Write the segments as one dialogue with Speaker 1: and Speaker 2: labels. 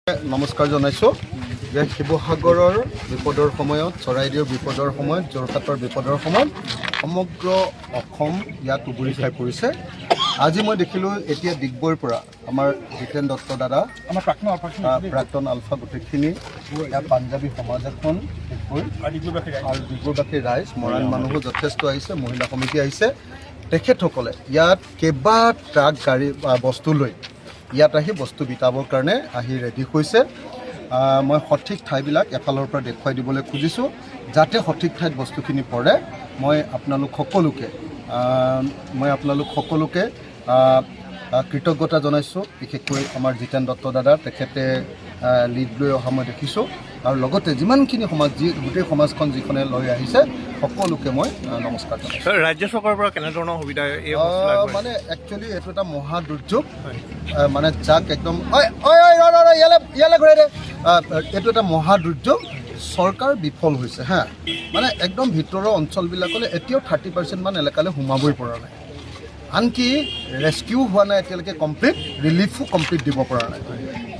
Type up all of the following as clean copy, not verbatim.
Speaker 1: নমস্কাৰ জনাইছোঁ যে শিৱসাগৰৰ বিপদৰ সময়ত চৰাইদেউৰ বিপদৰ সময়ত যোৰহাটৰ বিপদৰ সময়ত সমগ্ৰ অসম ইয়াত উবুৰি খাই পৰিছে। আজি মই দেখিলোঁ এতিয়া ডিগবৈৰ পৰা আমাৰ জিতেন দত্ত দাদা আমাৰ প্ৰাক্তন আলফা গোটেইখিনি ইয়াত পাঞ্জাবী সমাজ এখন ডিগবৈ আৰু ডিগবৈবাসী ৰাইজ মৰাণ মানুহো যথেষ্ট আহিছে, মহিলা সমিতি আহিছে। তেখেতসকলে ইয়াত কেইবা ট্ৰাক গাড়ী বস্তু লৈ ইয়াত আহি বস্তু বিটাবৰ কাৰণে আহি ৰেডি হৈছে। মই সঠিক ঠাইবিলাক এফালৰ পৰা দেখুৱাই দিবলৈ খুজিছোঁ যাতে সঠিক ঠাইত বস্তুখিনি পৰে। মই আপোনালোক সকলোকে কৃতজ্ঞতা জনাইছোঁ, বিশেষকৈ আমাৰ জিতেন দত্ত দাদা, তেখেতে লিড লৈ অহা মই দেখিছোঁ। আৰু লগতে যিমানখিনি সমাজ গোটেই সমাজখন যিখনে লৈ আহিছে সকলোকে মই নমস্কাৰ জনাইছোঁ।
Speaker 2: ৰাজ্য চৰকাৰৰ পৰা কেনেধৰণৰ সুবিধা
Speaker 1: মানে একচুৱেলি এইটো এটা মহা দুৰ্যোগ, মানে যাক একদম ইয়ালৈ ঘূৰাই দে, এইটো এটা মহা দুৰ্যোগ। চৰকাৰ বিফল হৈছে মানে একদম ভিতৰৰ অঞ্চলবিলাকলৈ এতিয়াও 30% মান এলেকালৈ সোমাবই পৰা নাই। আনকি ৰেস্কিউ হোৱা নাই এতিয়ালৈকে কমপ্লিট, ৰিলিফো কমপ্লিট দিব পৰা নাই।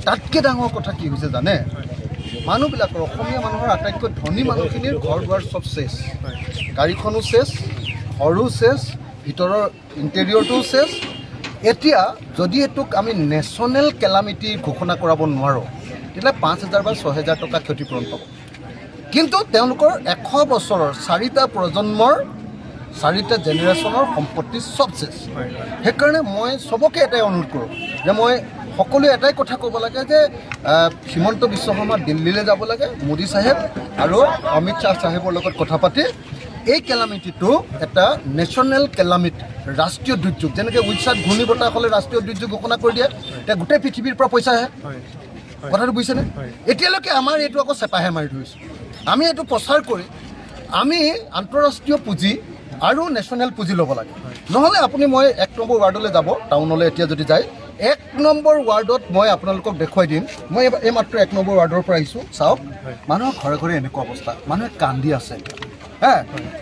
Speaker 1: তাতকৈ ডাঙৰ কথা কি হৈছে জানে, মানুহবিলাকৰ অসমীয়া মানুহৰ আটাইতকৈ ধনী মানুহখিনিৰ ঘৰ দুৱাৰ চব চেছ, গাড়ীখনো চেছ, ঘৰো চেছ, ভিতৰৰ ইণ্টেৰিয়ৰটোও চেছ। এতিয়া যদি এইটোক আমি নেশ্যনেল কেলামিটি ঘোষণা কৰাব নোৱাৰোঁ তেতিয়াহ'লে 5,000 বা 6,000 টকা ক্ষতিপূৰণ পাব। কিন্তু তেওঁলোকৰ 100 বছৰৰ 4টা প্ৰজন্মৰ 4টা জেনেৰেশ্যনৰ সম্পত্তি চব চেছ। সেইকাৰণে মই চবকে এটাই অনুৰোধ কৰোঁ যে মই সকলোৱে এটাই কথা ক'ব লাগে যে হিমন্ত বিশ্ব শৰ্মা দিল্লীলৈ যাব লাগে, মোদী চাহেব আৰু অমিত শ্বাহ চাহেবৰ লগত কথা পাতি এই কেলামিটিটো এটা নেশ্যনেল কেলামিটি, ৰাষ্ট্ৰীয় দুৰ্যোগ, যেনেকৈ উইচাত ঘূৰ্ণী বতাহ হ'লে ৰাষ্ট্ৰীয় দুৰ্যোগ ঘোষণা কৰি দিয়ে, এতিয়া গোটেই পৃথিৱীৰ পৰা পইচা আহে। কথাটো বুজিছেনে? এতিয়ালৈকে আমাৰ এইটো আকৌ চেপাহে মাৰি ধৰিছোঁ। আমি এইটো প্ৰচাৰ কৰি আমি আন্তঃৰাষ্ট্ৰীয় পুঁজি আৰু নেশ্যনেল পুঁজি ল'ব লাগে। নহ'লে আপুনি মই 1 নম্বৰ ৱাৰ্ডলৈ যাব, টাউনলৈ এতিয়া যদি যায়, 1 নম্বৰ ৱাৰ্ডত মই আপোনালোকক দেখুৱাই দিম। মই এই মাত্ৰ 1 নম্বৰ ৱাৰ্ডৰ পৰা আহিছোঁ। চাওক, মানুহৰ ঘৰে ঘৰে এনেকুৱা অৱস্থা, মানুহে কান্দি আছে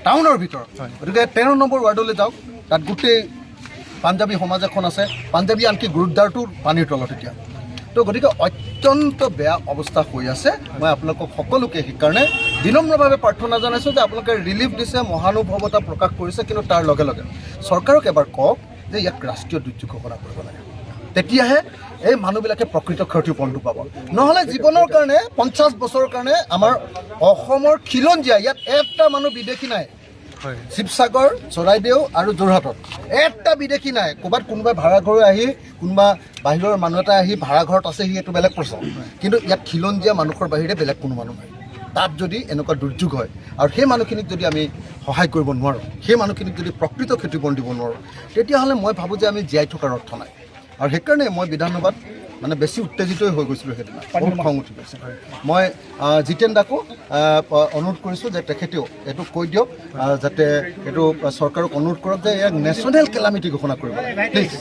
Speaker 1: টাউনৰ ভিতৰত। গতিকে 13 নম্বৰ ৱাৰ্ডলৈ যাওক, তাত গোটেই পাঞ্জাবী সমাজ এখন আছে, পাঞ্জাবী আনকি গুৰুদ্বাৰটো পানীৰ তলত এতিয়া। তো গতিকে অত্যন্ত বেয়া অৱস্থা হৈ আছে। মই আপোনালোকক সকলোকে সেইকাৰণে বিনম্ৰভাৱে প্ৰাৰ্থনা জনাইছোঁ যে আপোনালোকে ৰিলিফ দিছে, মহানুভৱতা প্ৰকাশ কৰিছে, কিন্তু তাৰ লগে লগে চৰকাৰক এবাৰ কওক যে ইয়াক ৰাষ্ট্ৰীয় দুৰ্যোগ ঘোষণা কৰিব লাগে। তেতিয়াহে এই মানুহবিলাকে প্ৰকৃত ক্ষতিপূৰণটো পাব। নহ'লে জীৱনৰ কাৰণে 50 বছৰৰ কাৰণে আমাৰ অসমৰ খিলঞ্জীয়া, ইয়াত এটা মানুহ বিদেশী নাই। শিৱসাগৰ, চৰাইদেউ আৰু যোৰহাটত এটা বিদেশী নাই। ক'ৰবাত কোনোবাই ভাড়াঘৰ আহি, কোনোবা বাহিৰৰ মানুহ এটা আহি ভাড়াঘৰত আছে, সি এইটো বেলেগ প্ৰশ্ন। কিন্তু ইয়াত খিলঞ্জীয়া মানুহৰ বাহিৰে বেলেগ কোনো মানুহ নাই। তাত যদি এনেকুৱা দুৰ্যোগ হয় আৰু সেই মানুহখিনিক যদি আমি সহায় কৰিব নোৱাৰোঁ, সেই মানুহখিনিক যদি প্ৰকৃত ক্ষতিপূৰণ দিব নোৱাৰোঁ, তেতিয়াহ'লে মই ভাবোঁ যে আমি জীয়াই থকাৰ অৰ্থ নাই। আৰু সেইকাৰণে মই বিধানসভাত মানে বেছি উত্তেজিতই হৈ গৈছিলোঁ সেইদিনা, বহুত খং উঠি গৈছে। মই জিতেন দাকো অনুৰোধ কৰিছোঁ যে তেখেতেও এইটো কৈ দিয়ক, যাতে এইটো চৰকাৰক অনুৰোধ কৰক যে ইয়াক নেশ্যনেল কেলামিটি ঘোষণা কৰিব লাগে প্লিজ।